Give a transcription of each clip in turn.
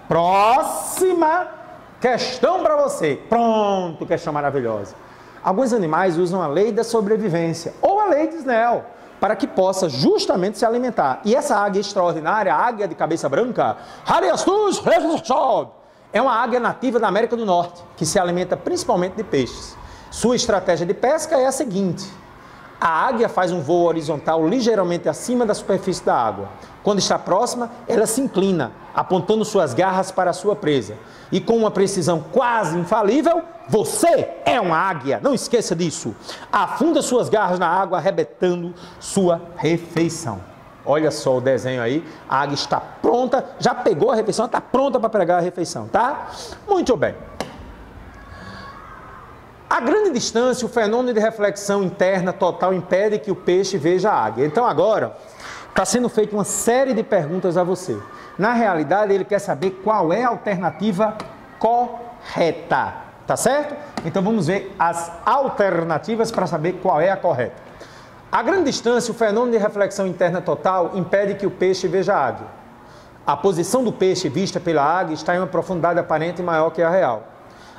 Próxima questão para você. Pronto, questão maravilhosa. Alguns animais usam a lei da sobrevivência, ou a lei de Snell, para que possa justamente se alimentar. E essa águia extraordinária, a águia de cabeça branca, é uma águia nativa da América do Norte, que se alimenta principalmente de peixes. Sua estratégia de pesca é a seguinte: a águia faz um voo horizontal ligeiramente acima da superfície da água. Quando está próxima, ela se inclina, apontando suas garras para a sua presa. E com uma precisão quase infalível, você é uma águia, não esqueça disso. Afunda suas garras na água, arrebentando sua refeição. Olha só o desenho aí, a águia está pronta, já pegou a refeição, está pronta para pegar a refeição, tá? Muito bem. A grande distância, o fenômeno de reflexão interna total impede que o peixe veja a águia. Então agora, está sendo feita uma série de perguntas a você. Na realidade, ele quer saber qual é a alternativa correta, tá certo? Então vamos ver as alternativas para saber qual é a correta. A grande distância, o fenômeno de reflexão interna total impede que o peixe veja a águia. A posição do peixe vista pela águia está em uma profundidade aparente maior que a real.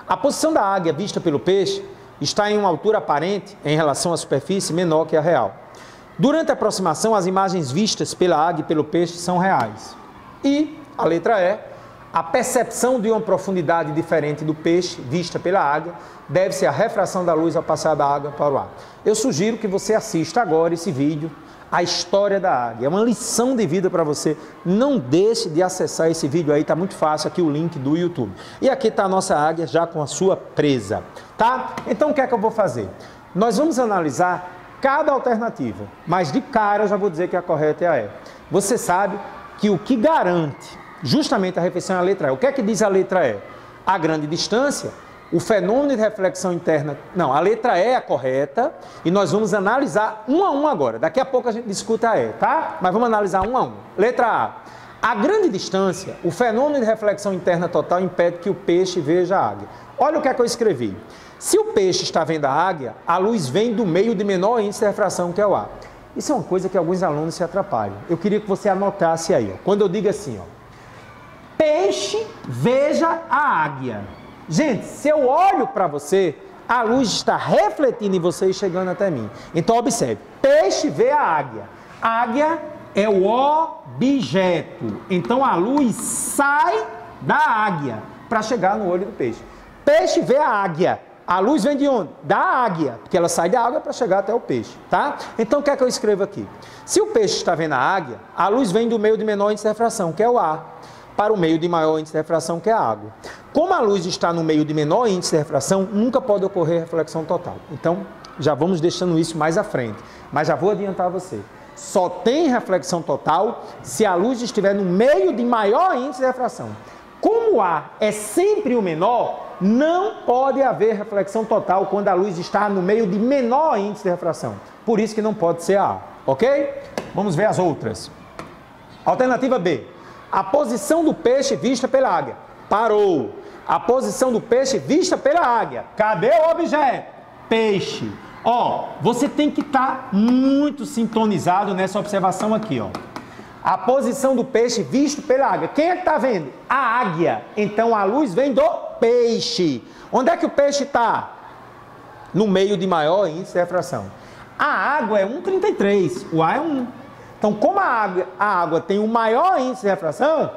A posição da águia vista pelo peixe está em uma altura aparente em relação à superfície menor que a real. Durante a aproximação, as imagens vistas pela águia e pelo peixe são reais. E, a letra E, a percepção de uma profundidade diferente do peixe vista pela águia deve-se à refração da luz ao passar da água para o ar. Eu sugiro que você assista agora esse vídeo, A História da Águia. É uma lição de vida para você. Não deixe de acessar esse vídeo aí, tá muito fácil, aqui o link do YouTube. E aqui está a nossa águia já com a sua presa, tá? Então o que é que eu vou fazer? Nós vamos analisar cada alternativa, mas de cara eu já vou dizer que a correta é a E. Você sabe que o que garante justamente a refeição é a letra E. O que é que diz a letra E? A grande distância, o fenômeno de reflexão interna... Não, a letra E é a correta e nós vamos analisar um a um agora. Daqui a pouco a gente discuta a E, tá? Mas vamos analisar um a um. Letra A. A grande distância, o fenômeno de reflexão interna total impede que o peixe veja a águia. Olha o que é que eu escrevi. Se o peixe está vendo a águia, a luz vem do meio de menor índice de refração, que é o A. Isso é uma coisa que alguns alunos se atrapalham. Eu queria que você anotasse aí, ó. Quando eu digo assim, ó, peixe, veja a águia. Gente, se eu olho para você, a luz está refletindo em você e chegando até mim. Então, observe. Peixe vê a águia. Águia é o objeto. Então, a luz sai da águia para chegar no olho do peixe. Peixe vê a águia. A luz vem de onde? Da águia, porque ela sai da água para chegar até o peixe, tá? Então, o que é que eu escrevo aqui? Se o peixe está vendo a águia, a luz vem do meio de menor índice de refração, que é o ar, para o meio de maior índice de refração, que é a água. Como a luz está no meio de menor índice de refração, nunca pode ocorrer reflexão total. Então, já vamos deixando isso mais à frente, mas já vou adiantar você. Só tem reflexão total se a luz estiver no meio de maior índice de refração. Como o ar é sempre o menor, não pode haver reflexão total quando a luz está no meio de menor índice de refração. Por isso que não pode ser A, ok? Vamos ver as outras. Alternativa B. A posição do peixe vista pela águia. Parou. A posição do peixe vista pela águia. Cadê o objeto? Peixe. Ó, você tem que estar muito sintonizado nessa observação aqui, ó. A posição do peixe visto pela águia. Quem é que está vendo? A águia. Então, a luz vem do peixe. Onde é que o peixe está? No meio de maior índice de refração. A água é 1,33. O ar é 1. Então, como a água tem o maior índice de refração,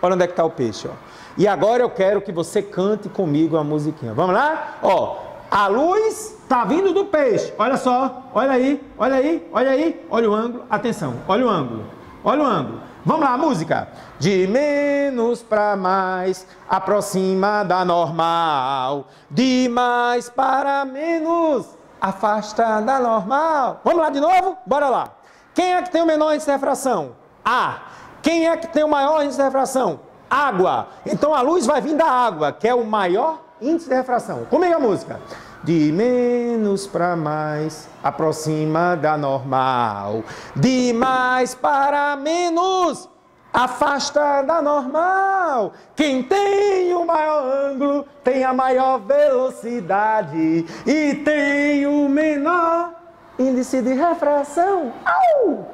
olha onde é que está o peixe, ó. E agora eu quero que você cante comigo a musiquinha. Vamos lá? Ó, a luz está vindo do peixe. Olha só. Olha aí, olha aí, olha aí. Olha o ângulo. Atenção, olha o ângulo. Olha o ângulo. Vamos lá, música. De menos para mais, aproxima da normal. De mais para menos, afasta da normal. Vamos lá de novo? Bora lá. Quem é que tem o menor índice de refração? A. Quem é que tem o maior índice de refração? Água. Então a luz vai vir da água, que é o maior índice de refração. Comigo a música. De menos para mais, aproxima da normal. De mais para menos, afasta da normal. Quem tem o maior ângulo tem a maior velocidade e tem o menor índice de refração. Au!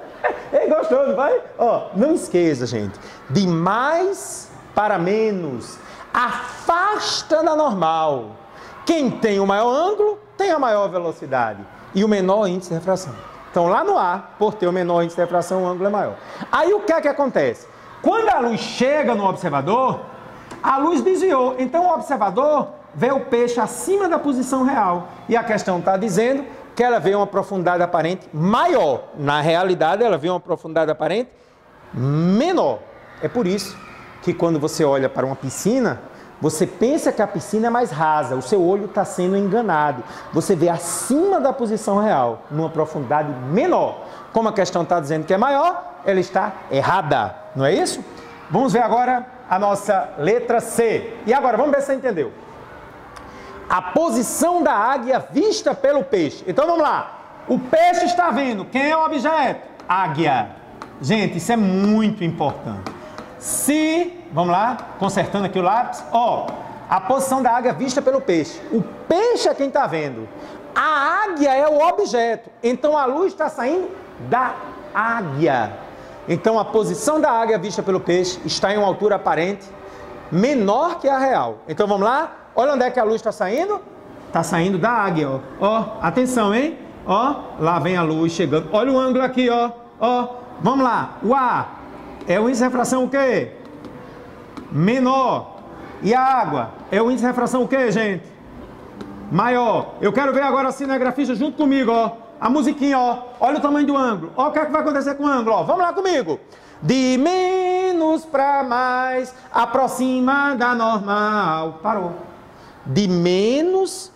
É gostoso, vai? Ó, não esqueça, gente. De mais para menos, afasta da normal. Quem tem o maior ângulo tem a maior velocidade e o menor índice de refração. Então, lá no ar, por ter o menor índice de refração, o ângulo é maior. Aí, o que é que acontece? Quando a luz chega no observador, a luz desviou. Então, o observador vê o peixe acima da posição real. E a questão está dizendo que ela vê uma profundidade aparente maior. Na realidade, ela vê uma profundidade aparente menor. É por isso que quando você olha para uma piscina, você pensa que a piscina é mais rasa, o seu olho está sendo enganado. Você vê acima da posição real, numa profundidade menor. Como a questão está dizendo que é maior, ela está errada, não é isso? Vamos ver agora a nossa letra C. E agora, vamos ver se você entendeu. A posição da águia vista pelo peixe. Então vamos lá. O peixe está vendo. Quem é o objeto? Águia. Gente, isso é muito importante. Se, vamos lá, consertando aqui o lápis, ó, a posição da águia vista pelo peixe. O peixe é quem está vendo. A águia é o objeto. Então a luz está saindo da águia. Então a posição da águia vista pelo peixe está em uma altura aparente menor que a real. Então vamos lá? Olha onde é que a luz está saindo? Está saindo da águia, ó. Ó, atenção, hein? Ó, lá vem a luz chegando. Olha o ângulo aqui, ó. Ó, vamos lá. O A é o índice de refração o quê? Menor. E a água é o índice de refração o quê, gente? Maior. Eu quero ver agora a cinegrafista junto comigo, ó. A musiquinha, ó. Olha o tamanho do ângulo. Ó, o que é que vai acontecer com o ângulo, ó. Vamos lá comigo. De menos para mais, aproxima da normal. Parou. De menos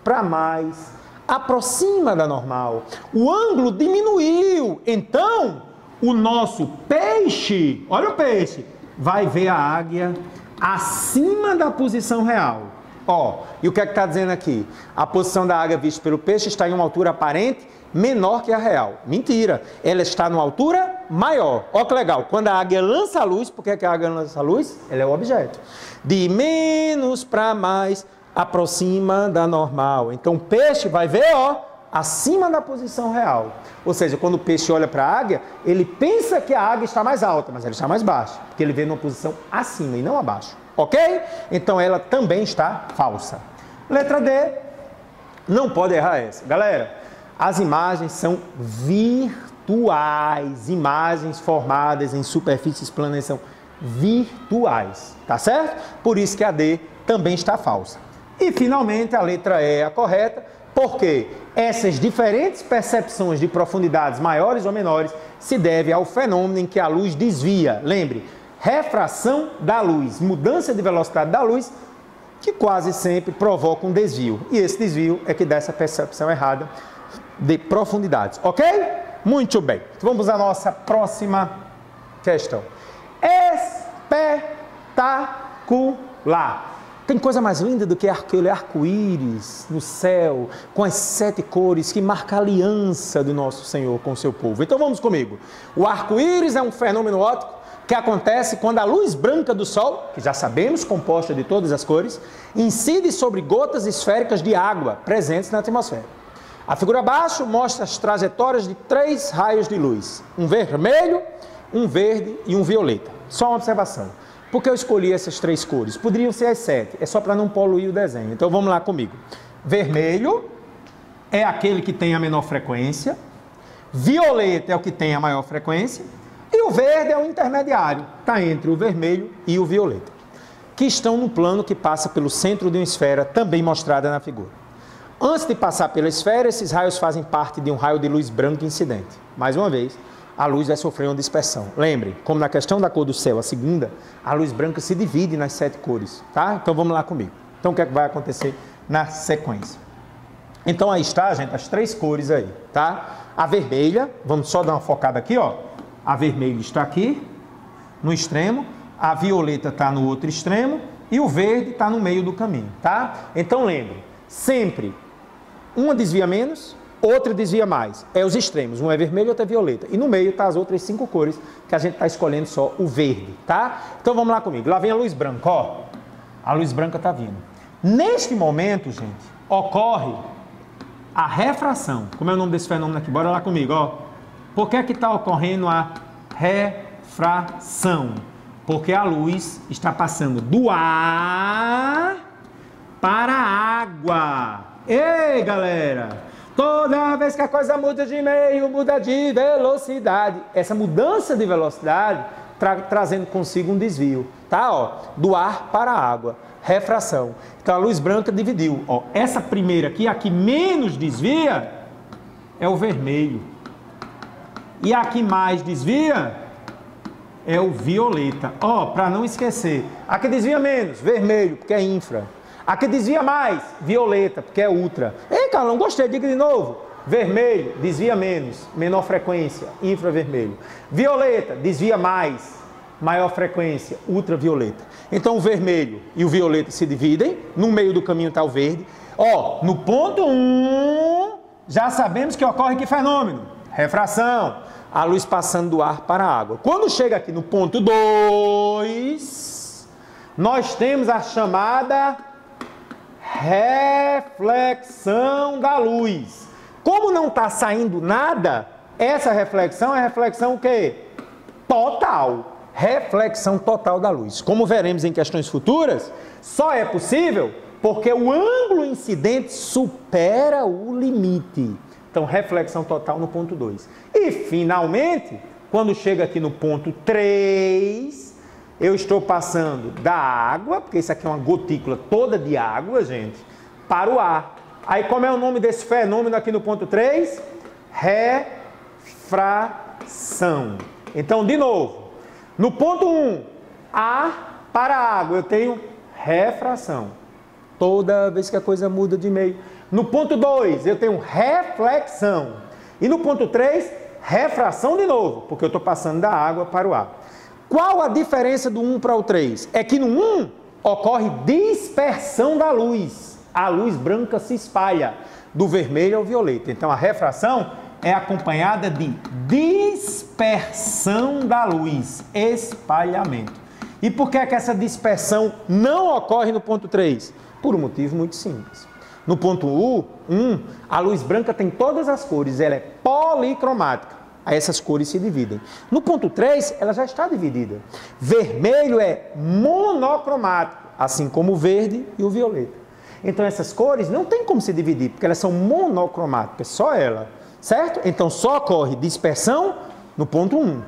para mais, aproxima da normal. O ângulo diminuiu. Então, o nosso peixe, olha o peixe, vai ver a águia acima da posição real. Ó, e o que é que está dizendo aqui? A posição da águia vista pelo peixe está em uma altura aparente menor que a real. Mentira, ela está numa altura maior. Ó que legal, quando a águia lança a luz, por que a águia lança a luz? Ela é o objeto. De menos para mais, aproxima da normal. Então o peixe vai ver, ó, acima da posição real. Ou seja, quando o peixe olha para a águia, ele pensa que a águia está mais alta, mas ela está mais baixa, porque ele vê numa posição acima e não abaixo. Ok? Então ela também está falsa. Letra D, não pode errar essa. Galera, as imagens são virtuais. Imagens formadas em superfícies planas são virtuais, tá certo? Por isso que a D também está falsa. E finalmente a letra E é a correta, porque essas diferentes percepções de profundidades maiores ou menores se devem ao fenômeno em que a luz desvia. Lembre, refração da luz, mudança de velocidade da luz, que quase sempre provoca um desvio. E esse desvio é que dá essa percepção errada de profundidades. Ok? Muito bem. Então vamos à nossa próxima questão. Espetacular. Tem coisa mais linda do que aquele arco-íris no céu, com as 7 cores que marca a aliança do nosso Senhor com o seu povo. Então vamos comigo. O arco-íris é um fenômeno óptico que acontece quando a luz branca do Sol, que já sabemos composta de todas as cores, incide sobre gotas esféricas de água presentes na atmosfera. A figura abaixo mostra as trajetórias de 3 raios de luz, um vermelho, um verde e um violeta. Só uma observação. Por que eu escolhi essas 3 cores? Poderiam ser as 7, é só para não poluir o desenho. Então vamos lá comigo. Vermelho é aquele que tem a menor frequência, violeta é o que tem a maior frequência, e o verde é o intermediário, está entre o vermelho e o violeta, que estão no plano que passa pelo centro de uma esfera, também mostrada na figura. Antes de passar pela esfera, esses raios fazem parte de um raio de luz branca incidente. Mais uma vez, a luz vai sofrer uma dispersão. Lembre, como na questão da cor do céu, a segunda, a luz branca se divide nas 7 cores, tá? Então vamos lá comigo. Então o que é que vai acontecer na sequência? Então aí está, gente, as 3 cores aí, tá? A vermelha, vamos só dar uma focada aqui, ó. A vermelha está aqui, no extremo, a violeta está no outro extremo e o verde está no meio do caminho, tá? Então lembre, sempre uma desvia menos, outra desvia mais. É os extremos, um é vermelho, outro é violeta. E no meio tá as outras 5 cores, que a gente está escolhendo só o verde, tá? Então vamos lá comigo. Lá vem a luz branca, ó. A luz branca tá vindo. Neste momento, gente, ocorre a refração. Como é o nome desse fenômeno aqui? Bora lá comigo, ó. Por que é que está ocorrendo a refração? Porque a luz está passando do ar para a água. Ei, galera! Toda vez que a coisa muda de meio, muda de velocidade. Essa mudança de velocidade trazendo consigo um desvio, tá? Ó, do ar para a água. Refração. Então a luz branca dividiu. Ó, essa primeira aqui, a que menos desvia, é o vermelho. E a que mais desvia é o violeta. Ó, para não esquecer. A que desvia menos, vermelho, porque é infra. A que desvia mais, violeta, porque é ultra. Ei, Carlão, gostei, diga de novo. Vermelho, desvia menos, menor frequência, infravermelho. Violeta, desvia mais, maior frequência, ultravioleta. Então o vermelho e o violeta se dividem, no meio do caminho está o verde. Ó, no ponto 1, já sabemos que ocorre que fenômeno? Refração, a luz passando do ar para a água. Quando chega aqui no ponto 2, nós temos a chamada reflexão da luz. Como não está saindo nada, essa reflexão é reflexão o quê? Total. Reflexão total da luz. Como veremos em questões futuras, só é possível porque o ângulo incidente supera o limite. Então, reflexão total no ponto 2. E, finalmente, quando chega aqui no ponto 3, eu estou passando da água, porque isso aqui é uma gotícula toda de água, gente, para o ar. Aí, como é o nome desse fenômeno aqui no ponto 3? Refração. Então, de novo, no ponto 1, ar para a água, eu tenho refração. Toda vez que a coisa muda de meio. No ponto 2, eu tenho reflexão. E no ponto 3, refração de novo, porque eu estou passando da água para o ar. Qual a diferença do 1 para o 3? É que no 1 ocorre dispersão da luz. A luz branca se espalha do vermelho ao violeta. Então, a refração é acompanhada de dispersão da luz, espalhamento. E por que é que essa dispersão não ocorre no ponto 3? Por um motivo muito simples. No ponto 1, a luz branca tem todas as cores, ela é policromática. Aí essas cores se dividem. No ponto 3, ela já está dividida. Vermelho é monocromático, assim como o verde e o violeta. Então essas cores não tem como se dividir, porque elas são monocromáticas, só ela, certo? Então só ocorre dispersão no ponto 1.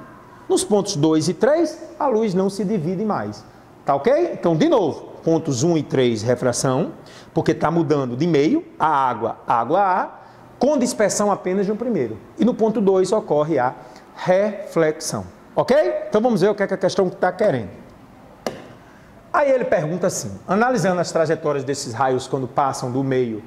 Nos pontos 2 e 3, a luz não se divide mais, tá ok? Então, de novo, pontos 1 e 3, refração, porque está mudando de meio, a água A, com dispersão apenas no primeiro. E no ponto 2 ocorre a reflexão, ok? Então vamos ver o que é que a questão está querendo. Aí ele pergunta assim, analisando as trajetórias desses raios quando passam do meio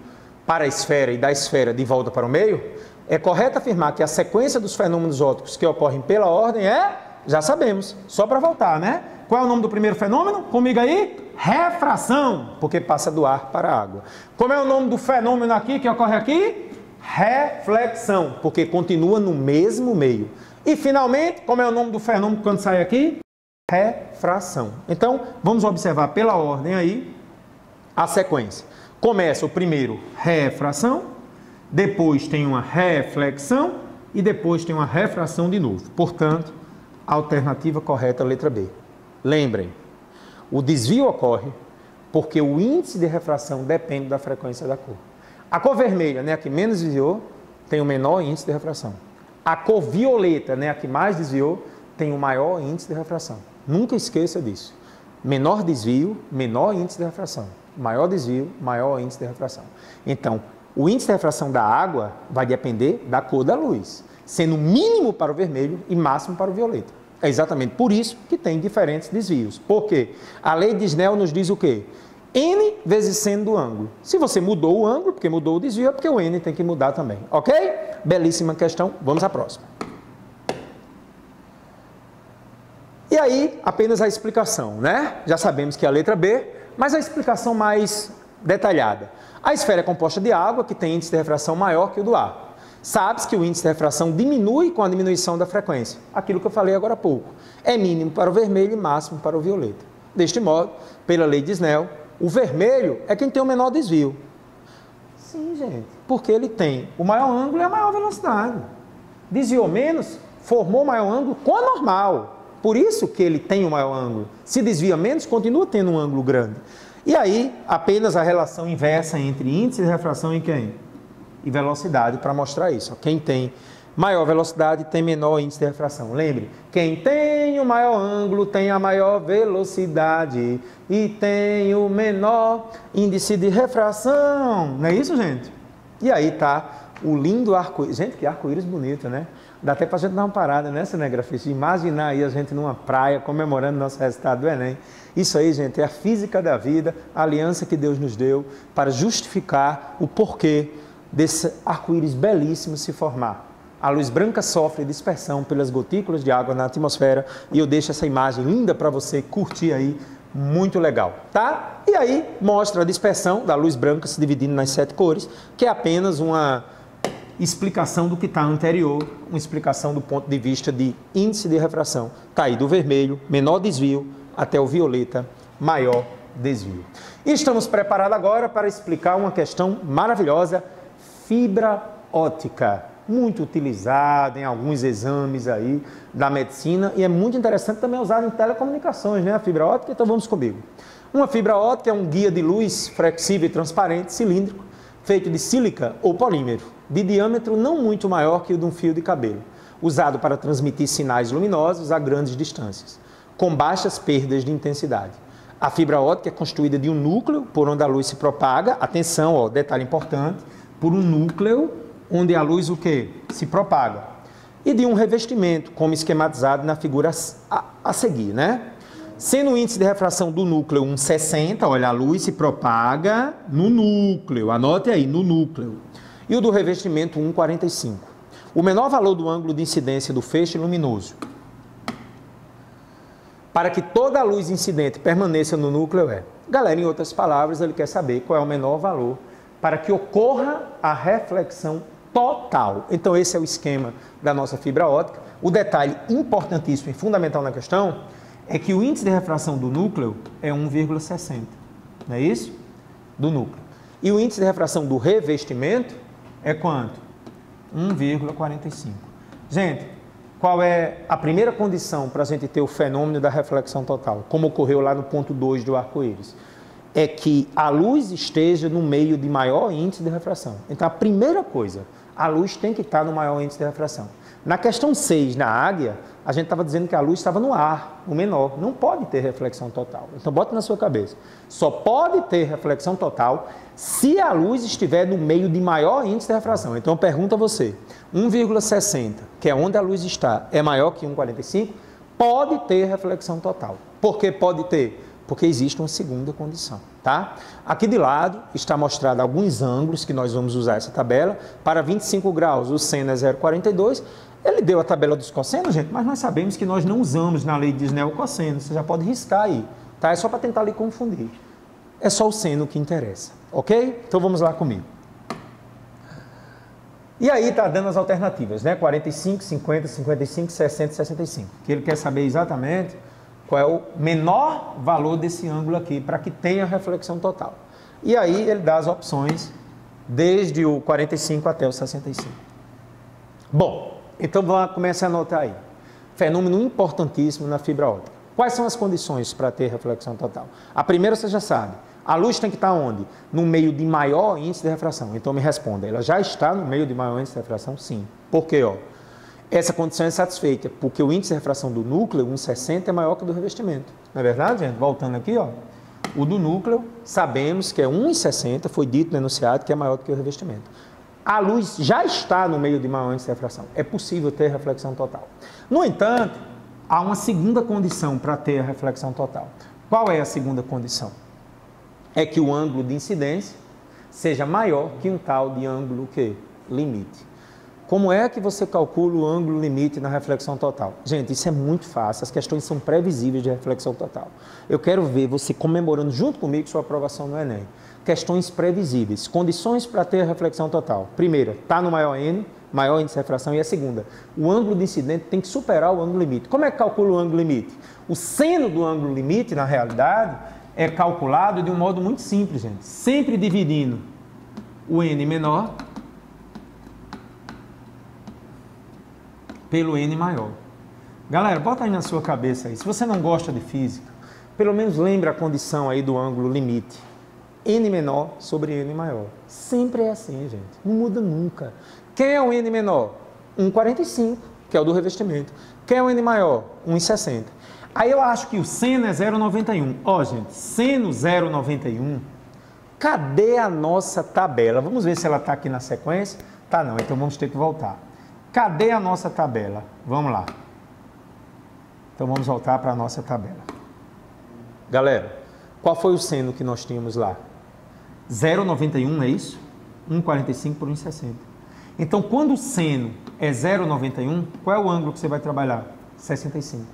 para a esfera e da esfera de volta para o meio, é correto afirmar que a sequência dos fenômenos ópticos que ocorrem pela ordem é, já sabemos, só para voltar, né? Qual é o nome do primeiro fenômeno? Comigo aí? Refração, porque passa do ar para a água. Como é o nome do fenômeno aqui que ocorre aqui? Reflexão, porque continua no mesmo meio. E finalmente, como é o nome do fenômeno quando sai aqui? Refração. Então, vamos observar pela ordem aí a sequência. Começa o primeiro refração, depois tem uma reflexão e depois tem uma refração de novo. Portanto, a alternativa correta é a letra B. Lembrem, o desvio ocorre porque o índice de refração depende da frequência da cor. A cor vermelha, né, a que menos desviou, tem o menor índice de refração. A cor violeta, né, a que mais desviou, tem o maior índice de refração. Nunca esqueça disso. Menor desvio, menor índice de refração. Maior desvio, maior índice de refração. Então, o índice de refração da água vai depender da cor da luz, sendo mínimo para o vermelho e máximo para o violeta. É exatamente por isso que tem diferentes desvios. Por quê? A lei de Snell nos diz o quê? N vezes seno do ângulo. Se você mudou o ângulo, porque mudou o desvio, é porque o N tem que mudar também. Ok? Belíssima questão. Vamos à próxima. E aí, apenas a explicação, né? Já sabemos que é a letra B, mas a explicação mais detalhada. A esfera é composta de água, que tem índice de refração maior que o do ar. Sabe-se que o índice de refração diminui com a diminuição da frequência. Aquilo que eu falei agora há pouco. É mínimo para o vermelho e máximo para o violeta. Deste modo, pela lei de Snell, o vermelho é quem tem o menor desvio. Sim, gente, porque ele tem o maior ângulo e a maior velocidade. Desviou menos, formou maior ângulo com a normal. Por isso que ele tem o maior ângulo. Se desvia menos, continua tendo um ângulo grande. E aí, apenas a relação inversa entre índice de refração e quem? E velocidade para mostrar isso. Quem tem maior velocidade tem menor índice de refração. Lembre, quem tem o maior ângulo tem a maior velocidade e tem o menor índice de refração. Não é isso, gente? E aí tá o lindo arco-íris. Gente, que arco-íris bonito, né? Dá até para a gente dar uma parada nessa, né, grafista? Imaginar aí a gente numa praia comemorando nosso resultado do Enem. Isso aí, gente, é a física da vida, a aliança que Deus nos deu para justificar o porquê desse arco-íris belíssimo se formar. A luz branca sofre dispersão pelas gotículas de água na atmosfera e eu deixo essa imagem linda para você curtir aí, muito legal, tá? E aí mostra a dispersão da luz branca se dividindo nas 7 cores, que é apenas uma explicação do que está anterior, uma explicação do ponto de vista de índice de refração. Está aí do vermelho, menor desvio, até o violeta, maior desvio. E estamos preparados agora para explicar uma questão maravilhosa, fibra óptica, muito utilizada em alguns exames aí da medicina e é muito interessante também usada em telecomunicações, né? A fibra óptica, então vamos comigo. Uma fibra óptica é um guia de luz flexível e transparente, cilíndrico, feito de sílica ou polímero, de diâmetro não muito maior que o de um fio de cabelo, usado para transmitir sinais luminosos a grandes distâncias, com baixas perdas de intensidade. A fibra óptica é constituída de um núcleo por onde a luz se propaga, atenção, ó, detalhe importante, por um núcleo onde a luz o quê? Se propaga, e de um revestimento, como esquematizado na figura a seguir, né? Sendo o índice de refração do núcleo 1,60, olha, a luz se propaga no núcleo, anote aí, no núcleo, e o do revestimento 1,45. O menor valor do ângulo de incidência do feixe luminoso para que toda a luz incidente permaneça no núcleo é... Galera, em outras palavras, ele quer saber qual é o menor valor para que ocorra a reflexão total. Então, esse é o esquema da nossa fibra óptica. O detalhe importantíssimo e fundamental na questão é que o índice de refração do núcleo é 1,60, não é isso? Do núcleo. E o índice de refração do revestimento é quanto? 1,45. Gente, qual é a primeira condição para a gente ter o fenômeno da reflexão total, como ocorreu lá no ponto 2 do arco-íris? É que a luz esteja no meio de maior índice de refração. Então, a primeira coisa, a luz tem que estar no maior índice de refração. Na questão 6, na águia, a gente estava dizendo que a luz estava no ar, no menor. Não pode ter reflexão total. Então, bota na sua cabeça. Só pode ter reflexão total se a luz estiver no meio de maior índice de refração. Então, eu pergunto a você, 1,60, que é onde a luz está, é maior que 1,45? Pode ter reflexão total. Por que pode ter? Porque existe uma segunda condição, tá? Aqui de lado está mostrado alguns ângulos que nós vamos usar essa tabela. Para 25 graus, o seno é 0,42. Ele deu a tabela dos cossenos, gente, mas nós sabemos que nós não usamos na lei de Snell o cosseno. Você já pode riscar aí, tá? É só para tentar lhe confundir. É só o seno que interessa, ok? Então vamos lá comigo. E aí está dando as alternativas, né? 45, 50, 55, 60, 65. Que ele quer saber exatamente qual é o menor valor desse ângulo aqui, para que tenha reflexão total. E aí ele dá as opções desde o 45 até o 65. Bom, então vamos começar a anotar aí. Fenômeno importantíssimo na fibra óptica. Quais são as condições para ter reflexão total? A primeira você já sabe. A luz tem que estar onde? No meio de maior índice de refração. Então me responda, ela já está no meio de maior índice de refração? Sim. Por quê? Ó? Essa condição é satisfeita, porque o índice de refração do núcleo, 1,60, é maior que o do revestimento. Não é verdade, gente? Voltando aqui, ó. O do núcleo, sabemos que é 1,60, foi dito no enunciado que é maior do que o revestimento. A luz já está no meio de maior índice de refração. É possível ter reflexão total. No entanto, há uma segunda condição para ter a reflexão total. Qual é a segunda condição? É que o ângulo de incidência seja maior que um tal de ângulo que? Limite. Como é que você calcula o ângulo limite na reflexão total? Gente, isso é muito fácil, as questões são previsíveis de reflexão total. Eu quero ver você comemorando junto comigo sua aprovação no Enem. Questões previsíveis, condições para ter a reflexão total. Primeira, está no maior N, maior índice de refração, e a segunda, o ângulo de incidente tem que superar o ângulo limite. Como é que calcula o ângulo limite? O seno do ângulo limite, na realidade, é calculado de um modo muito simples, gente. Sempre dividindo o N menor pelo N maior. Galera, bota aí na sua cabeça aí. Se você não gosta de física, pelo menos lembre a condição aí do ângulo limite. N menor sobre N maior. Sempre é assim, gente. Não muda nunca. Quem é o N menor? 1,45, que é o do revestimento. Quem é o N maior? 1,60. Aí eu acho que o seno é 0,91. Ó, gente, seno 0,91. Cadê a nossa tabela? Vamos ver se ela está aqui na sequência. Tá não, então vamos ter que voltar. Cadê a nossa tabela? Vamos lá. Então vamos voltar para a nossa tabela. Galera, qual foi o seno que nós tínhamos lá? 0,91, é isso? 1,45 por 1,60. Então, quando o seno é 0,91, qual é o ângulo que você vai trabalhar? 65.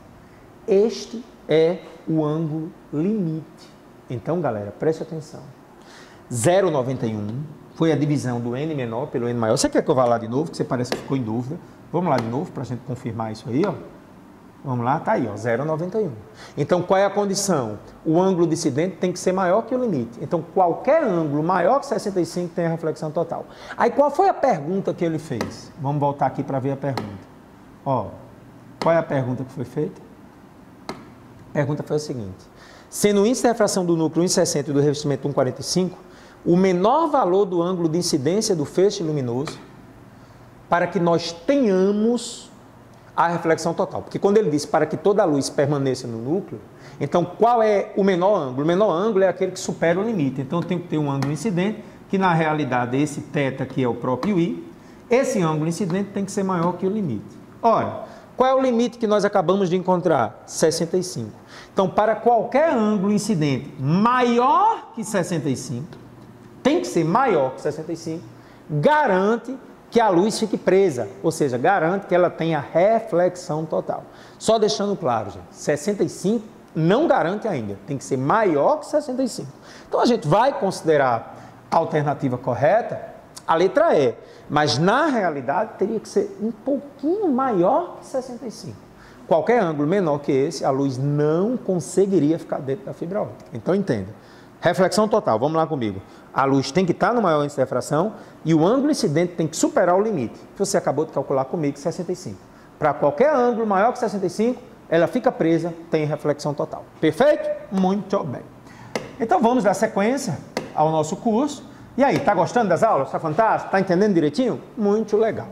Este é o ângulo limite. Então, galera, preste atenção. 0,91 foi a divisão do N menor pelo N maior. Você quer que eu vá lá de novo, que você parece que ficou em dúvida? Vamos lá de novo para a gente confirmar isso aí, ó. Vamos lá, tá aí, ó, 0,91. Então, qual é a condição? O ângulo dissidente tem que ser maior que o limite. Então, qualquer ângulo maior que 65 tem a reflexão total. Aí, qual foi a pergunta que ele fez? Vamos voltar aqui para ver a pergunta. Ó, qual é a pergunta que foi feita? A pergunta foi a seguinte. Sendo o índice de refração do núcleo 1,60 e do revestimento 1,45, o menor valor do ângulo de incidência do feixe luminoso para que nós tenhamos a reflexão total. Porque quando ele disse para que toda a luz permaneça no núcleo, então qual é o menor ângulo? O menor ângulo é aquele que supera o limite. Então tem que ter um ângulo incidente, que na realidade esse θ aqui é o próprio I. Esse ângulo incidente tem que ser maior que o limite. Ora, qual é o limite que nós acabamos de encontrar? 65. Então, para qualquer ângulo incidente maior que 65, tem que ser maior que 65, garante que a luz fique presa, ou seja, garante que ela tenha reflexão total. Só deixando claro, gente, 65 não garante ainda, tem que ser maior que 65. Então a gente vai considerar a alternativa correta a letra E, mas na realidade teria que ser um pouquinho maior que 65. Qualquer ângulo menor que esse, a luz não conseguiria ficar dentro da fibra óptica. Então entenda. Reflexão total, vamos lá comigo. A luz tem que estar no maior índice de refração e o ângulo incidente tem que superar o limite, que você acabou de calcular comigo, 65. Para qualquer ângulo maior que 65, ela fica presa, tem reflexão total. Perfeito? Muito bem. Então vamos dar sequência ao nosso curso. E aí, tá gostando das aulas? Tá fantástico? Tá entendendo direitinho? Muito legal.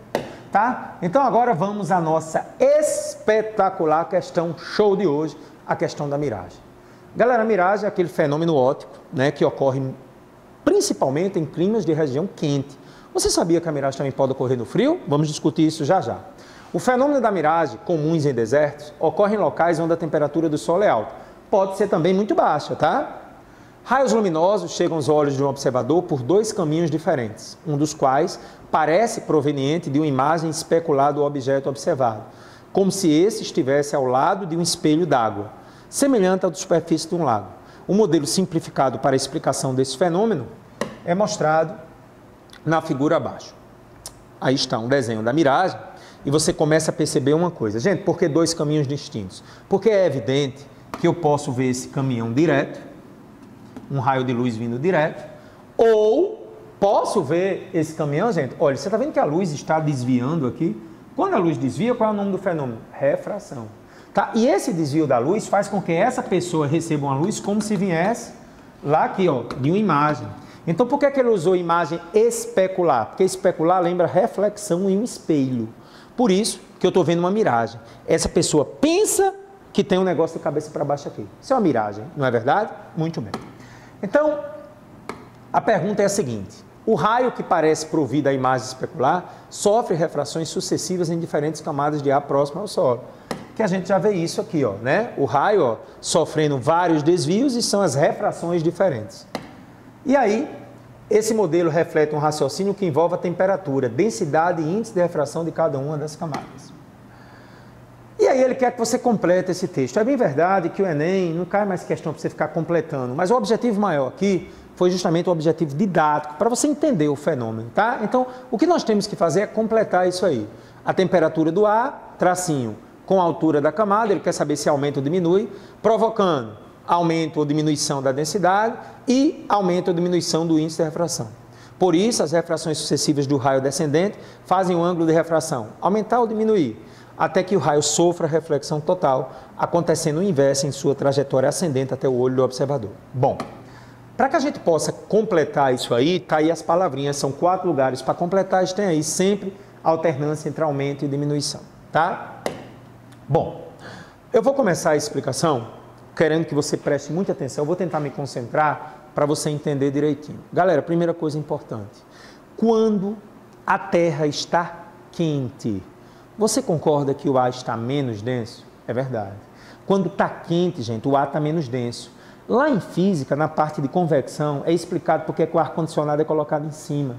Tá? Então agora vamos à nossa espetacular questão show de hoje, a questão da miragem. Galera, a miragem é aquele fenômeno óptico, né, que ocorre principalmente em climas de região quente. Você sabia que a miragem também pode ocorrer no frio? Vamos discutir isso já já. O fenômeno da miragem, comuns em desertos, ocorre em locais onde a temperatura do Sol é alta. Pode ser também muito baixa, tá? Raios luminosos chegam aos olhos de um observador por dois caminhos diferentes, um dos quais parece proveniente de uma imagem especular do objeto observado, como se esse estivesse ao lado de um espelho d'água, semelhante à superfície de um lago. O modelo simplificado para a explicação desse fenômeno é mostrado na figura abaixo. Aí está um desenho da miragem e você começa a perceber uma coisa. Gente, por que dois caminhos distintos? Porque é evidente que eu posso ver esse caminhão direto, um raio de luz vindo direto, ou posso ver esse caminhão, gente, olha, você está vendo que a luz está desviando aqui? Quando a luz desvia, qual é o nome do fenômeno? Refração. Tá? E esse desvio da luz faz com que essa pessoa receba uma luz como se viesse lá aqui, ó, de uma imagem. Então, por que ele usou imagem especular? Porque especular lembra reflexão em um espelho. Por isso que eu estou vendo uma miragem. Essa pessoa pensa que tem um negócio de cabeça para baixo aqui. Isso é uma miragem, não é verdade? Muito bem. Então, a pergunta é a seguinte. O raio que parece provido à imagem especular sofre refrações sucessivas em diferentes camadas de ar próximo ao solo. Que a gente já vê isso aqui, ó, né? O raio, ó, sofrendo vários desvios e são as refrações diferentes. E aí, esse modelo reflete um raciocínio que envolve a temperatura, densidade e índice de refração de cada uma das camadas. E aí ele quer que você complete esse texto. É bem verdade que o Enem não cai mais questão para você ficar completando, mas o objetivo maior aqui foi justamente o objetivo didático, para você entender o fenômeno, tá? Então, o que nós temos que fazer é completar isso aí. A temperatura do ar, tracinho, com a altura da camada, ele quer saber se aumenta ou diminui, provocando aumento ou diminuição da densidade e aumento ou diminuição do índice de refração. Por isso, as refrações sucessivas do raio descendente fazem o ângulo de refração aumentar ou diminuir. até que o raio sofra reflexão total, acontecendo o inverso em sua trajetória ascendente até o olho do observador. Bom, para que a gente possa completar isso aí, tá aí as palavrinhas, são 4 lugares para completar, a gente tem aí sempre alternância entre aumento e diminuição, tá? Bom, eu vou começar a explicação querendo que você preste muita atenção, eu vou tentar me concentrar para você entender direitinho. Galera, primeira coisa importante, quando a Terra está quente, você concorda que o ar está menos denso? É verdade. Quando está quente, gente, o ar está menos denso. Lá em física, na parte de convecção, é explicado porque o ar-condicionado é colocado em cima.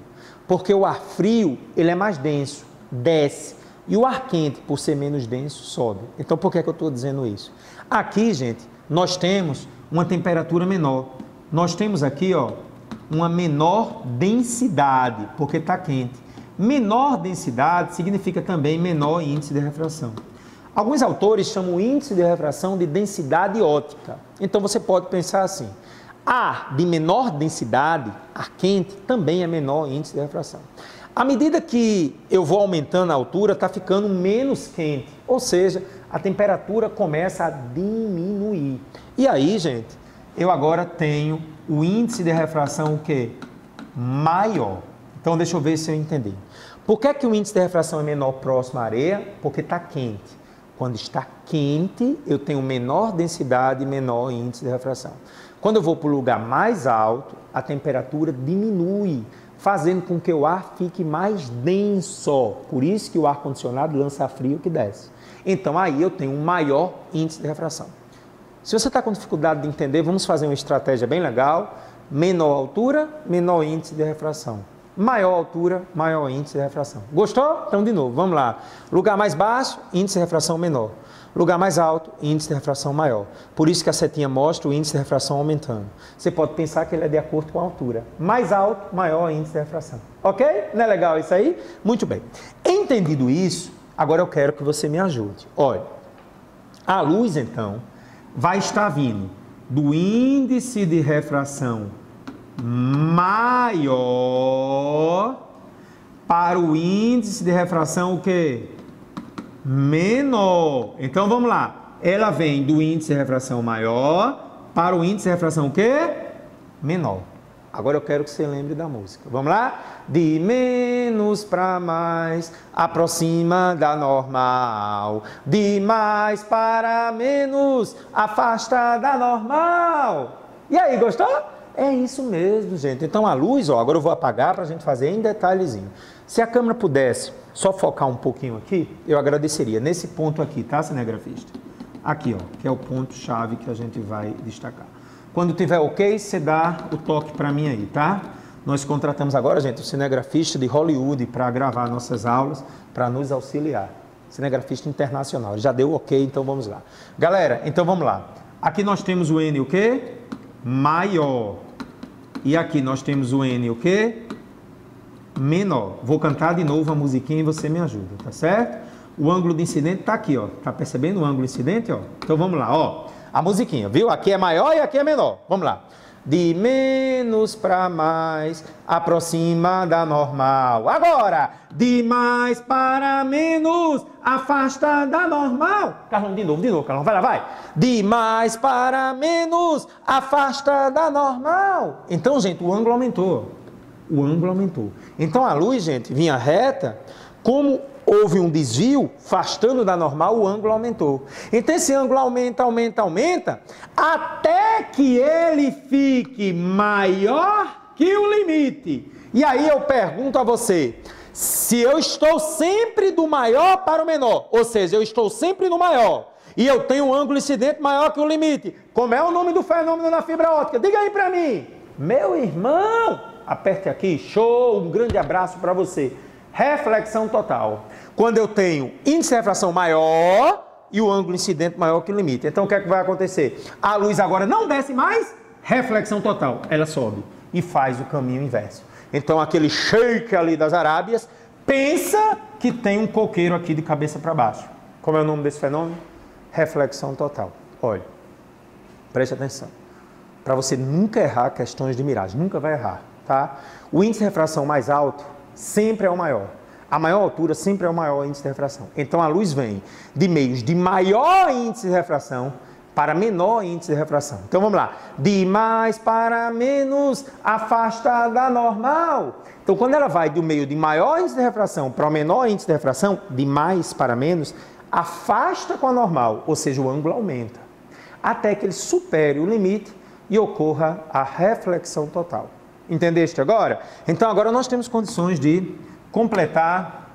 Porque o ar frio, ele é mais denso, desce. E o ar quente, por ser menos denso, sobe. Então, por que eu estou dizendo isso? Aqui, gente, nós temos uma temperatura menor. Nós temos aqui, ó, uma menor densidade, porque está quente. Menor densidade significa também menor índice de refração. Alguns autores chamam o índice de refração de densidade óptica. Então você pode pensar assim, ar de menor densidade, ar quente, também é menor índice de refração. À medida que eu vou aumentando a altura, está ficando menos quente, ou seja, a temperatura começa a diminuir. E aí, gente, eu agora tenho o índice de refração o quê? Maior. Então deixa eu ver se eu entendi. Por que que o índice de refração é menor próximo à areia? Porque está quente. Quando está quente, eu tenho menor densidade e menor índice de refração. Quando eu vou para o lugar mais alto, a temperatura diminui, fazendo com que o ar fique mais denso. Por isso que o ar-condicionado lança frio que desce. Então, aí eu tenho um maior índice de refração. Se você está com dificuldade de entender, vamos fazer uma estratégia bem legal. Menor altura, menor índice de refração. Maior altura, maior índice de refração. Gostou? Então, de novo, vamos lá. Lugar mais baixo, índice de refração menor. Lugar mais alto, índice de refração maior. Por isso que a setinha mostra o índice de refração aumentando. Você pode pensar que ele é de acordo com a altura. Mais alto, maior índice de refração. Ok? Não é legal isso aí? Muito bem. Entendido isso, agora eu quero que você me ajude. Olha, a luz, então, vai estar vindo do índice de refração maior para o índice de refração o quê? Menor. Então vamos lá. Ela vem do índice de refração maior para o índice de refração o quê? Menor. Agora eu quero que você lembre da música. Vamos lá? De menos para mais, aproxima da normal. De mais para menos, afasta da normal. E aí, gostou? É isso mesmo, gente. Então a luz, ó, agora eu vou apagar para a gente fazer em detalhezinho. Se a câmera pudesse só focar um pouquinho aqui, eu agradeceria. Nesse ponto aqui, tá, cinegrafista? Aqui, ó, que é o ponto-chave que a gente vai destacar. Quando tiver ok, você dá o toque para mim aí, tá? Nós contratamos agora, gente, o cinegrafista de Hollywood para gravar nossas aulas, para nos auxiliar. Cinegrafista internacional. Já deu ok, então vamos lá. Galera, então vamos lá. Aqui nós temos o N o quê? Maior. E aqui nós temos o N o quê? Menor. Vou cantar de novo a musiquinha e você me ajuda, tá certo? O ângulo de incidente está aqui, ó. Tá percebendo o ângulo de incidente, ó? Então vamos lá, ó. A musiquinha, viu? Aqui é maior e aqui é menor. Vamos lá. De menos para mais, aproxima da normal. Agora, de mais para menos, afasta da normal. Carlão, de novo, Carlão. Vai lá, vai. De mais para menos, afasta da normal. Então, gente, o ângulo aumentou. O ângulo aumentou. Então, a luz, gente, vinha reta, como houve um desvio, afastando da normal, o ângulo aumentou. Então, esse ângulo aumenta, até que ele fique maior que o limite. E aí eu pergunto a você, se eu estou sempre do maior para o menor, ou seja, eu estou sempre no maior, e eu tenho um ângulo incidente maior que o limite, como é o nome do fenômeno na fibra óptica? Diga aí para mim. Meu irmão, aperte aqui, show, um grande abraço para você. Reflexão total. Quando eu tenho índice de refração maior e o ângulo incidente maior que o limite. Então, o que é que vai acontecer? A luz agora não desce mais, reflexão total. Ela sobe e faz o caminho inverso. Então, aquele sheik ali das Arábias pensa que tem um coqueiro aqui de cabeça para baixo. Como é o nome desse fenômeno? Reflexão total. Olha, preste atenção. Para você nunca errar questões de miragem. Nunca vai errar, tá? O índice de refração mais alto sempre é o maior. A maior altura sempre é o maior índice de refração. Então a luz vem de meios de maior índice de refração para menor índice de refração. Então vamos lá. De mais para menos, afasta da normal. Então quando ela vai do meio de maior índice de refração para o menor índice de refração, de mais para menos, afasta com a normal, ou seja, o ângulo aumenta, até que ele supere o limite e ocorra a reflexão total. Entendeste agora? Então agora nós temos condições de completar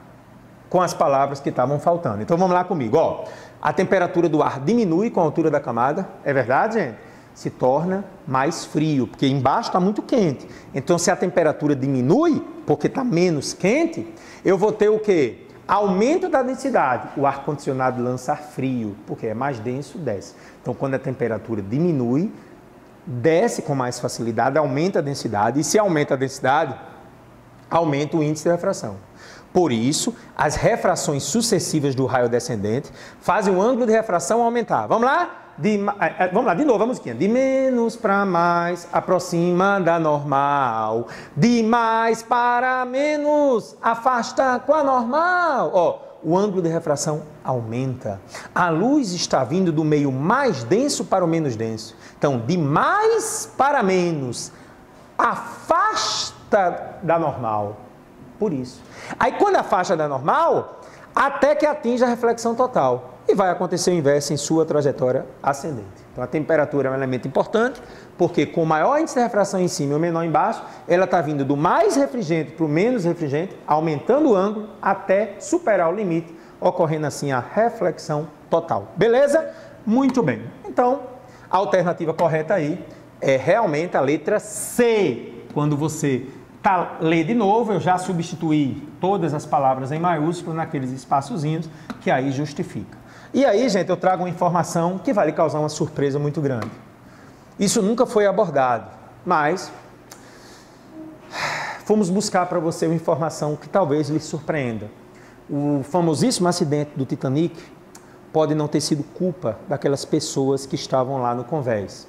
com as palavras que estavam faltando. Então vamos lá comigo. Ó, a temperatura do ar diminui com a altura da camada, é verdade, gente? Se torna mais frio, porque embaixo está muito quente. Então se a temperatura diminui, porque está menos quente, eu vou ter o quê? Aumento da densidade. O ar-condicionado lança ar frio, porque é mais denso, desce. Então quando a temperatura diminui, desce com mais facilidade, aumenta a densidade, e se aumenta a densidade, aumenta o índice de refração. Por isso, as refrações sucessivas do raio descendente fazem o ângulo de refração aumentar. Vamos lá? Vamos lá, de novo a musiquinha. De menos para mais, aproxima da normal. De mais para menos, afasta com a normal. Ó, o ângulo de refração aumenta. A luz está vindo do meio mais denso para o menos denso. Então, de mais para menos, afasta da normal. Por isso. Aí, quando afasta da normal, até que atinja a reflexão total. E vai acontecer o inverso em sua trajetória ascendente. Então, a temperatura é um elemento importante, porque com maior índice de refração em cima e o menor embaixo, ela está vindo do mais refrigerante para o menos refrigerante, aumentando o ângulo até superar o limite, ocorrendo assim a reflexão total. Beleza? Muito bem. Então, a alternativa correta aí é realmente a letra C. Quando você lê de novo, eu já substituí todas as palavras em maiúsculo naqueles espaçozinhos, que aí justifica. E aí, gente, eu trago uma informação que vai lhe causar uma surpresa muito grande. Isso nunca foi abordado, mas fomos buscar para você uma informação que talvez lhe surpreenda. O famosíssimo acidente do Titanic pode não ter sido culpa daquelas pessoas que estavam lá no convés.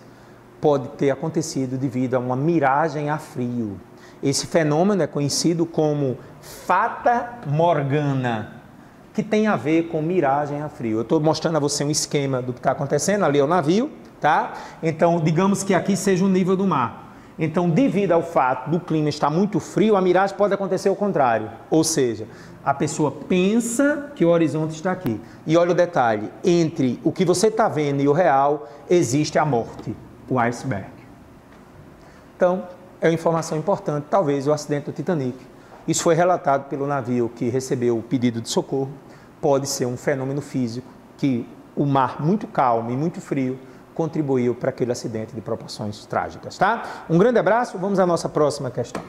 Pode ter acontecido devido a uma miragem a frio. Esse fenômeno é conhecido como Fata Morgana, que tem a ver com miragem a frio. Eu estou mostrando a você um esquema do que está acontecendo, ali é o navio, tá? Então, digamos que aqui seja o nível do mar. Então, devido ao fato do clima estar muito frio, a miragem pode acontecer ao contrário. Ou seja, a pessoa pensa que o horizonte está aqui. E olha o detalhe, entre o que você está vendo e o real, existe a morte, o iceberg. Então, é uma informação importante, talvez o acidente do Titanic. Isso foi relatado pelo navio que recebeu o pedido de socorro. Pode ser um fenômeno físico que o mar muito calmo e muito frio contribuiu para aquele acidente de proporções trágicas, tá? Um grande abraço, vamos à nossa próxima questão.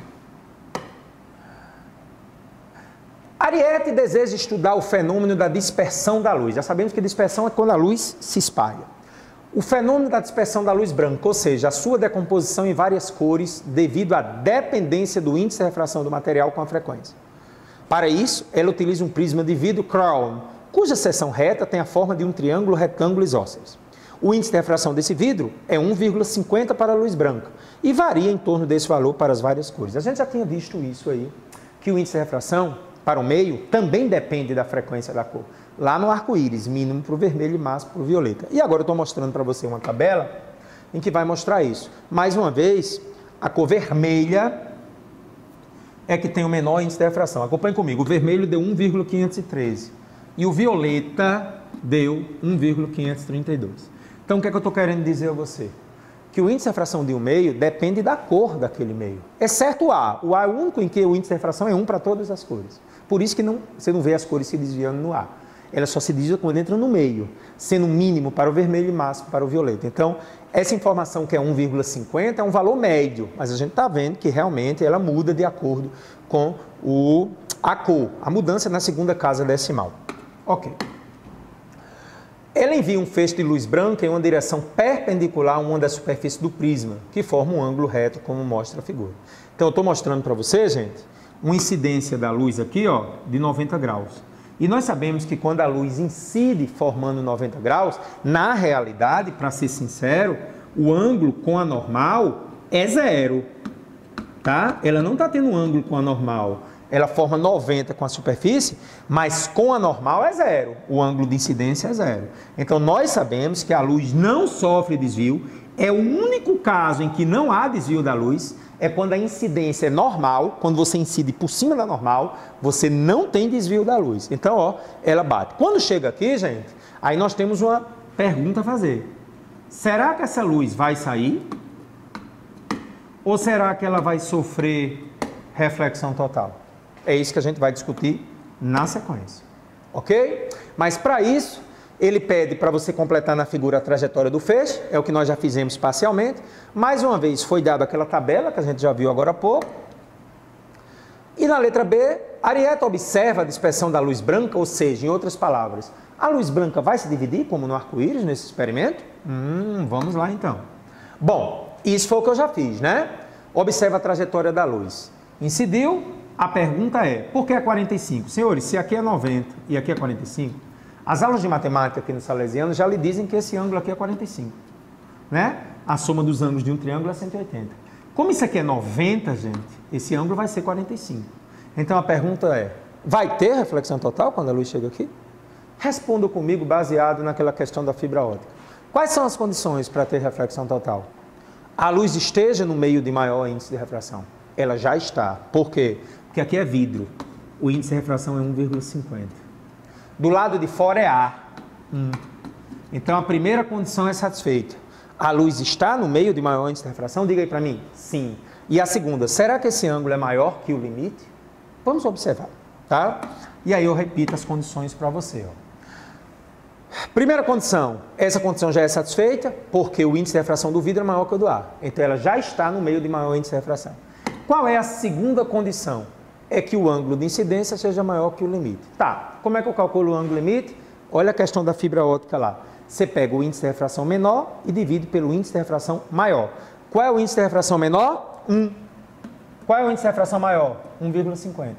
Ariete deseja estudar o fenômeno da dispersão da luz. Já sabemos que dispersão é quando a luz se espalha. O fenômeno da dispersão da luz branca, ou seja, a sua decomposição em várias cores devido à dependência do índice de refração do material com a frequência. Para isso, ela utiliza um prisma de vidro Crown, cuja seção reta tem a forma de um triângulo retângulo isósceles. O índice de refração desse vidro é 1,50 para a luz branca e varia em torno desse valor para as várias cores. A gente já tinha visto isso aí, que o índice de refração para o meio também depende da frequência da cor. Lá no arco-íris, mínimo para o vermelho e máximo para o violeta. E agora eu estou mostrando para você uma tabela em que vai mostrar isso. Mais uma vez, a cor vermelha é que tem o menor índice de refração. Acompanhe comigo, o vermelho deu 1,513 e o violeta deu 1,532. Então, o que é que eu estou querendo dizer a você? Que o índice de refração de um meio depende da cor daquele meio, exceto o A. O A é o único em que o índice de refração é 1 para todas as cores. Por isso que você não vê as cores se desviando no A. Ela só se desvia quando entra no meio, sendo mínimo para o vermelho e máximo para o violeta. Então, essa informação que é 1,50 é um valor médio, mas a gente está vendo que realmente ela muda de acordo com a cor, a mudança na segunda casa decimal. Ok. Ela envia um feixe de luz branca em uma direção perpendicular a uma das superfícies do prisma, que forma um ângulo reto, como mostra a figura. Então, eu estou mostrando para você, gente, uma incidência da luz aqui, ó, de 90 graus. E nós sabemos que quando a luz incide formando 90 graus, na realidade, para ser sincero, o ângulo com a normal é zero, tá? Ela não está tendo um ângulo com a normal. ela forma 90 com a superfície, mas com a normal é zero, o ângulo de incidência é zero. Então nós sabemos que a luz não sofre desvio, é o único caso em que não há desvio da luz, é quando a incidência é normal, quando você incide por cima da normal, você não tem desvio da luz. Então, ó, ela bate. Quando chega aqui, gente, aí nós temos uma pergunta a fazer. Será que essa luz vai sair? Ou será que ela vai sofrer reflexão total? É isso que a gente vai discutir na sequência, ok? Mas para isso, ele pede para você completar na figura a trajetória do feixe, é o que nós já fizemos parcialmente. Mais uma vez, foi dada aquela tabela que a gente já viu agora há pouco. E na letra B, Arieta observa a dispersão da luz branca, ou seja, em outras palavras, a luz branca vai se dividir, como no arco-íris, nesse experimento? Vamos lá então. Bom, isso foi o que eu já fiz, né? Observa a trajetória da luz. Incidiu, a pergunta é, por que é 45? Senhores, se aqui é 90 e aqui é 45, as aulas de matemática aqui no Salesiano já lhe dizem que esse ângulo aqui é 45, né? A soma dos ângulos de um triângulo é 180. Como isso aqui é 90, gente, esse ângulo vai ser 45. Então a pergunta é, vai ter reflexão total quando a luz chega aqui? Responda comigo baseado naquela questão da fibra óptica. Quais são as condições para ter reflexão total? A luz esteja no meio de maior índice de refração. Ela já está. Por quê? Porque aqui é vidro. O índice de refração é 1,50. Do lado de fora é ar. Então a primeira condição é satisfeita. A luz está no meio de maior índice de refração? Diga aí para mim. Sim. E a segunda, será que esse ângulo é maior que o limite? Vamos observar, tá? E aí eu repito as condições para você, ó. Primeira condição, essa condição já é satisfeita porque o índice de refração do vidro é maior que o do ar. Então ela já está no meio de maior índice de refração. Qual é a segunda condição? É que o ângulo de incidência seja maior que o limite. Tá, como é que eu calculo o ângulo limite? Olha a questão da fibra óptica lá. Você pega o índice de refração menor e divide pelo índice de refração maior. Qual é o índice de refração menor? 1. Qual é o índice de refração maior? 1,50.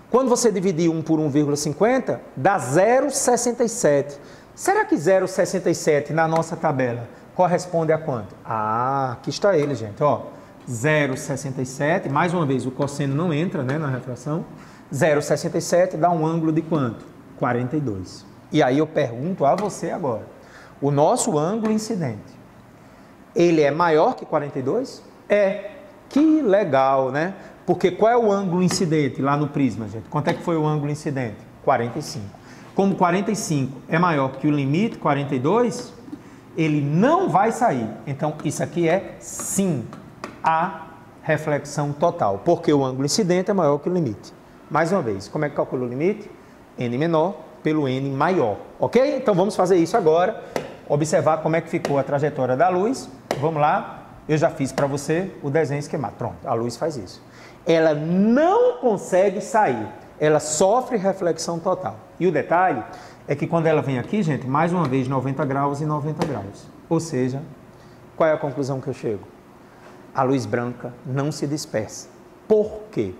Quando você dividir 1 por 1,50, dá 0,67. Será que 0,67 na nossa tabela corresponde a quanto? Ah, aqui está ele, gente, ó. 0,67, mais uma vez o cosseno não entra, né, na refração. 0,67 dá um ângulo de quanto? 42. E aí eu pergunto a você agora, o nosso ângulo incidente, ele é maior que 42? É. Que legal, né? Porque qual é o ângulo incidente lá no prisma, gente? Quanto é que foi o ângulo incidente? 45. Como 45 é maior que o limite, 42, ele não vai sair. Então, isso aqui é sim a reflexão total, porque o ângulo incidente é maior que o limite. Mais uma vez, como é que calcula o limite? N menor pelo N maior, ok? Então, vamos fazer isso agora, observar como é que ficou a trajetória da luz. Vamos lá, eu já fiz para você o desenho esquemático. Pronto, a luz faz isso. Ela não consegue sair, ela sofre reflexão total. E o detalhe é que quando ela vem aqui, gente, mais uma vez 90 graus e 90 graus. Ou seja, qual é a conclusão que eu chego? A luz branca não se dispersa. Por quê?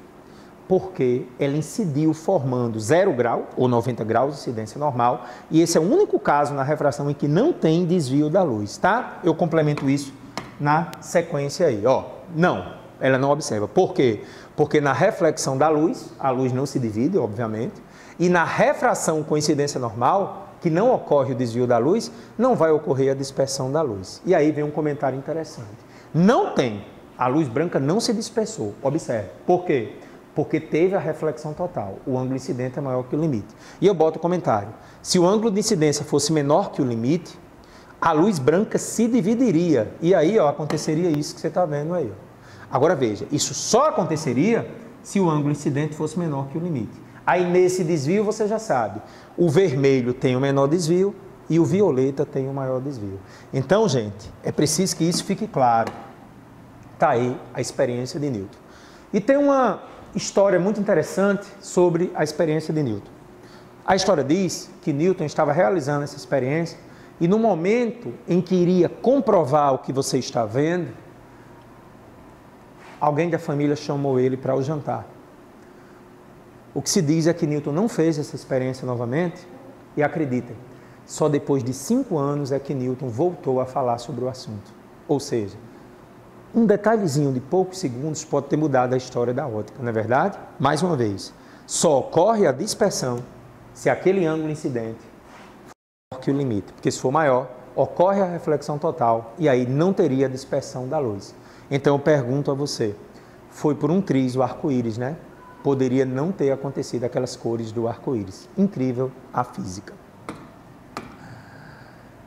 Porque ela incidiu formando 0 grau, ou 90 graus de incidência normal, e esse é o único caso na refração em que não tem desvio da luz, tá? Eu complemento isso na sequência aí, ó. Não, ela não observa. Por quê? Porque na reflexão da luz, a luz não se divide, obviamente, e na refração com incidência normal, que não ocorre o desvio da luz, não vai ocorrer a dispersão da luz. E aí vem um comentário interessante. Não tem, a luz branca não se dispersou, observe. Por quê? Porque teve a reflexão total, o ângulo incidente é maior que o limite. E eu boto o comentário, se o ângulo de incidência fosse menor que o limite, a luz branca se dividiria, e aí ó, aconteceria isso que você está vendo aí. Ó. Agora veja, isso só aconteceria se o ângulo incidente fosse menor que o limite. Aí nesse desvio você já sabe, o vermelho tem o menor desvio e o violeta tem o maior desvio. Então, gente, é preciso que isso fique claro. Está aí a experiência de Newton. E tem uma história muito interessante sobre a experiência de Newton. A história diz que Newton estava realizando essa experiência e no momento em que iria comprovar o que você está vendo, alguém da família chamou ele para o jantar. O que se diz é que Newton não fez essa experiência novamente e acreditem, só depois de 5 anos é que Newton voltou a falar sobre o assunto. Ou seja, Um detalhezinho de poucos segundos pode ter mudado a história da ótica, não é verdade? Mais uma vez, só ocorre a dispersão se aquele ângulo incidente for maior que o limite, porque se for maior, ocorre a reflexão total e aí não teria dispersão da luz. Então eu pergunto a você, foi por um triz o arco-íris, né? Poderia não ter acontecido aquelas cores do arco-íris. Incrível a física.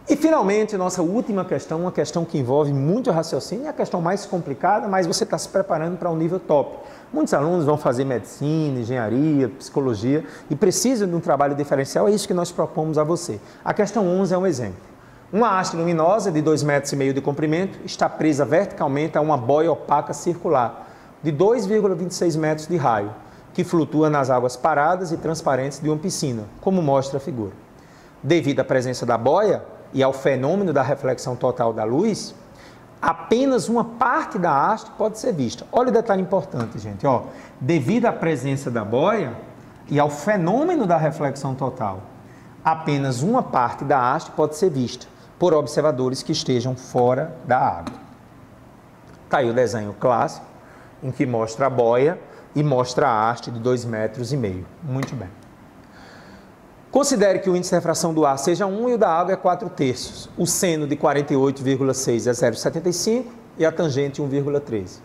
E finalmente, nossa última questão, uma questão que envolve muito raciocínio, é a questão mais complicada, mas você está se preparando para um nível top. Muitos alunos vão fazer medicina, engenharia, psicologia e precisam de um trabalho diferencial, é isso que nós propomos a você. A questão 11 é um exemplo. Uma haste luminosa de 2,5 metros de comprimento está presa verticalmente a uma boia opaca circular de 2,26 metros de raio, que flutua nas águas paradas e transparentes de uma piscina, como mostra a figura. Devido à presença da boia e ao fenômeno da reflexão total da luz, apenas uma parte da haste pode ser vista. Olha o detalhe importante, gente. Ó, devido à presença da boia e ao fenômeno da reflexão total, apenas uma parte da haste pode ser vista por observadores que estejam fora da água. Está aí o desenho clássico, em que mostra a boia e mostra a haste de 2,5 metros. Muito bem. Considere que o índice de refração do ar seja 1 e o da água é 4/3. O seno de 48,6 é 0,75 e a tangente 1,13.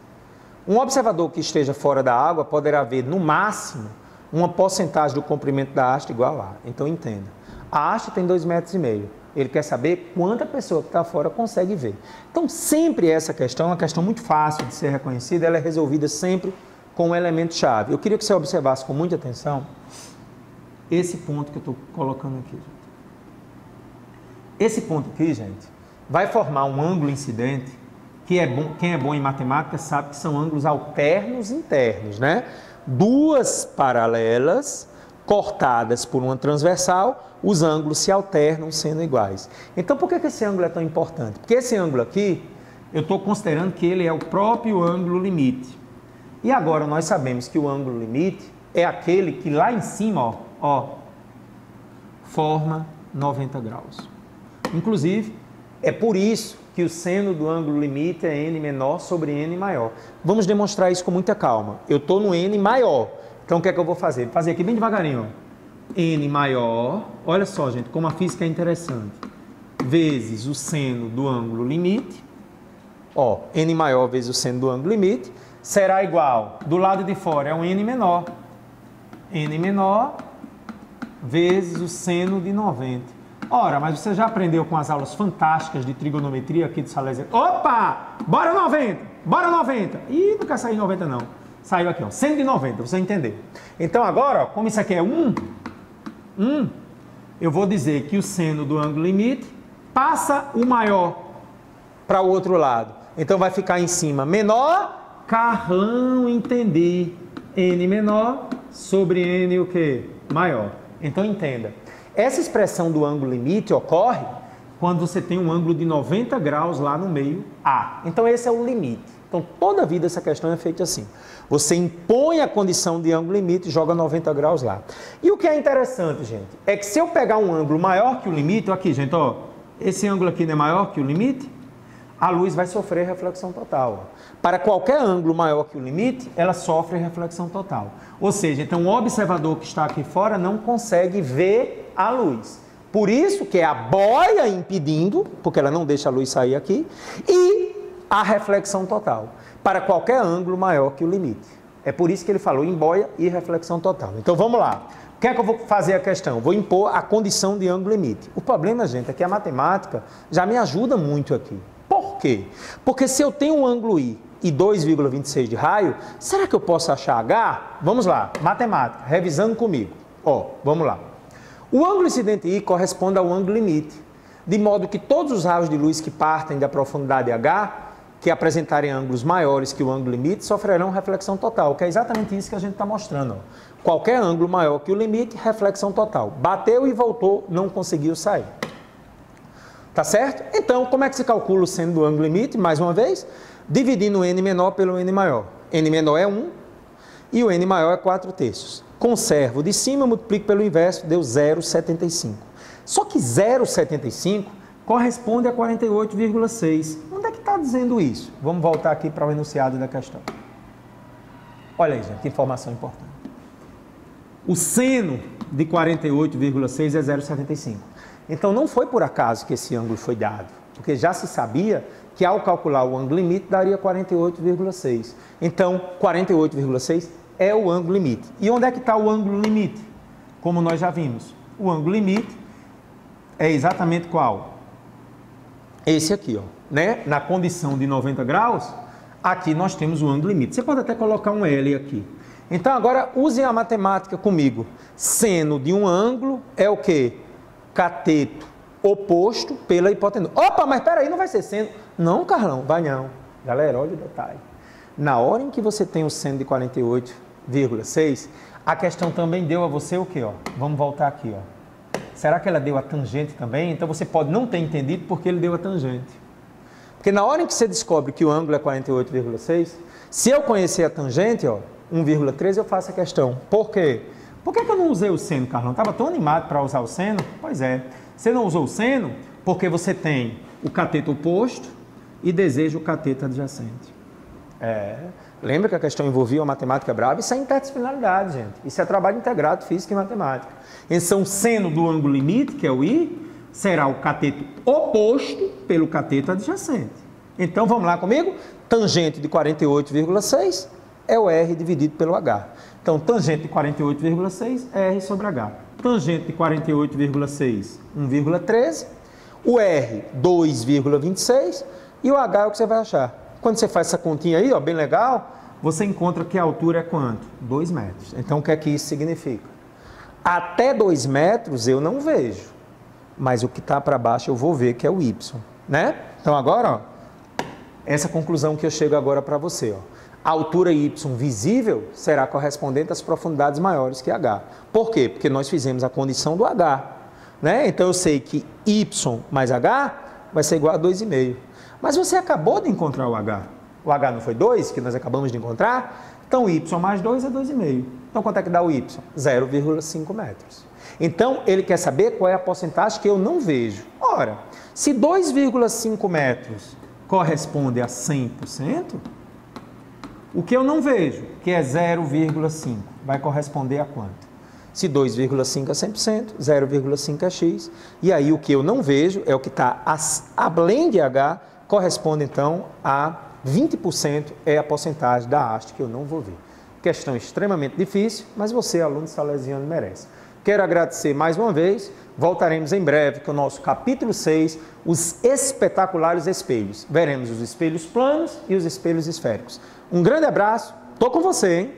Um observador que esteja fora da água poderá ver, no máximo, uma porcentagem do comprimento da haste igual a A. Então, entenda. A haste tem 2,5 metros. Ele quer saber quanta pessoa que está fora consegue ver. Então, sempre essa questão, uma questão muito fácil de ser reconhecida, ela é resolvida sempre com um elemento-chave. Eu queria que você observasse com muita atenção esse ponto que eu estou colocando aqui, gente. Esse ponto aqui, gente, vai formar um ângulo incidente, que é bom, quem é bom em matemática sabe que são ângulos alternos internos, né? Duas paralelas cortadas por uma transversal, os ângulos se alternam sendo iguais. Então, por que esse ângulo é tão importante? Porque esse ângulo aqui, eu estou considerando que ele é o próprio ângulo limite. E agora nós sabemos que o ângulo limite é aquele que lá em cima, ó, forma 90 graus. Inclusive, é por isso que o seno do ângulo limite é n menor sobre n maior. Vamos demonstrar isso com muita calma. Eu estou no n maior. Então, o que é que eu vou fazer? Vou fazer aqui bem devagarinho, ó. N maior, olha só, gente, como a física é interessante. Vezes o seno do ângulo limite. Ó, n maior vezes o seno do ângulo limite será igual, do lado de fora é um n menor. N menor vezes o seno de 90. Ora, mas você já aprendeu com as aulas fantásticas de trigonometria aqui de Salésio? Opa! Bora 90! Bora 90! Ih, não quer sair 90 não. Saiu aqui, ó, seno de 90, você entender. Então agora, ó, como isso aqui é 1, eu vou dizer que o seno do ângulo limite passa o maior para o outro lado. Então vai ficar em cima menor, Carlão, entendi. N menor sobre N o quê? Maior. Então entenda, essa expressão do ângulo limite ocorre quando você tem um ângulo de 90 graus lá no meio A. Então esse é o limite. Então toda a vida essa questão é feita assim. Você impõe a condição de ângulo limite e joga 90 graus lá. E o que é interessante, gente, é que se eu pegar um ângulo maior que o limite, aqui, gente, ó, esse ângulo aqui não é maior que o limite, a luz vai sofrer reflexão total. Ó. Para qualquer ângulo maior que o limite, ela sofre reflexão total. Ou seja, então o observador que está aqui fora não consegue ver a luz. Por isso que é a boia impedindo, porque ela não deixa a luz sair aqui, e a reflexão total, para qualquer ângulo maior que o limite. É por isso que ele falou em boia e reflexão total. Então vamos lá. O que é que eu vou fazer a questão? Vou impor a condição de ângulo limite. O problema, gente, é que a matemática já me ajuda muito aqui. Por quê? Porque se eu tenho um ângulo I e 2,26 de raio, será que eu posso achar H? Vamos lá, matemática, revisando comigo. Ó, vamos lá. O ângulo incidente I corresponde ao ângulo limite, de modo que todos os raios de luz que partem da profundidade H, que apresentarem ângulos maiores que o ângulo limite, sofrerão reflexão total, que é exatamente isso que a gente está mostrando. Ó. Qualquer ângulo maior que o limite, reflexão total. Bateu e voltou, não conseguiu sair. Tá certo? Então, como é que se calcula o seno do ângulo limite? Mais uma vez, dividindo o n menor pelo n maior. N menor é 1 e o n maior é 4/3. Conservo de cima, multiplico pelo inverso, deu 0,75. Só que 0,75 corresponde a 48,6. Onde é que está dizendo isso? Vamos voltar aqui para o enunciado da questão. Olha aí, gente, que informação importante. O seno de 48,6 é 0,75. Então, não foi por acaso que esse ângulo foi dado, porque já se sabia que ao calcular o ângulo limite daria 48,6. Então, 48,6 é o ângulo limite. E onde é que está o ângulo limite? Como nós já vimos, o ângulo limite é exatamente qual? Esse aqui, ó, né? Na condição de 90 graus, aqui nós temos o ângulo limite. Você pode até colocar um L aqui. Então, agora, usem a matemática comigo. Seno de um ângulo é o quê? Cateto oposto pela hipotenusa. Opa, mas peraí, não vai ser seno. Não, Carlão, vai não. Galera, olha o detalhe. Na hora em que você tem o seno de 48,6, a questão também deu a você o quê? Ó? Vamos voltar aqui. Ó. Será que ela deu a tangente também? Então, você pode não ter entendido porque ele deu a tangente. Porque na hora em que você descobre que o ângulo é 48,6, se eu conhecer a tangente, ó, 1,13, eu faço a questão. Por quê? Por que eu não usei o seno, Carlão? Estava tão animado para usar o seno? Pois é. Você não usou o seno porque você tem o cateto oposto e deseja o cateto adjacente. Lembra que a questão envolvia a matemática brava? Isso é interdisciplinaridade, gente. Isso é trabalho integrado, física e matemática. Então, o seno do ângulo limite, que é o I, será o cateto oposto pelo cateto adjacente. Então, vamos lá comigo? Tangente de 48,6 é o R dividido pelo H. Então, tangente de 48,6 é R sobre H. Tangente de 48,6, 1,13. O R, 2,26. E o H é o que você vai achar. Quando você faz essa continha aí, ó, bem legal, você encontra que a altura é quanto? 2 metros. Então, o que é que isso significa? Até 2 metros eu não vejo. Mas o que está para baixo eu vou ver, que é o Y. Né? Então, agora, ó, essa conclusão que eu chego agora para você, ó. A altura Y visível será correspondente às profundidades maiores que H. Por quê? Porque nós fizemos a condição do H. Né? Então, eu sei que Y mais H vai ser igual a 2,5. Mas você acabou de encontrar o H. O H não foi 2, que nós acabamos de encontrar? Então, Y mais 2 é 2,5. Então, quanto é que dá o Y? 0,5 metros. Então, ele quer saber qual é a porcentagem que eu não vejo. Ora, se 2,5 metros corresponde a 100%, o que eu não vejo, que é 0,5, vai corresponder a quanto? Se 2,5 é 100%, 0,5 é X. E aí, o que eu não vejo é o que está além de H, corresponde, então, a 20% é a porcentagem da haste que eu não vou ver. Questão extremamente difícil, mas você, aluno salesiano, merece. Quero agradecer mais uma vez. Voltaremos em breve com o nosso capítulo 6, os espetaculares espelhos. Veremos os espelhos planos e os espelhos esféricos. Um grande abraço. Estou com você, hein?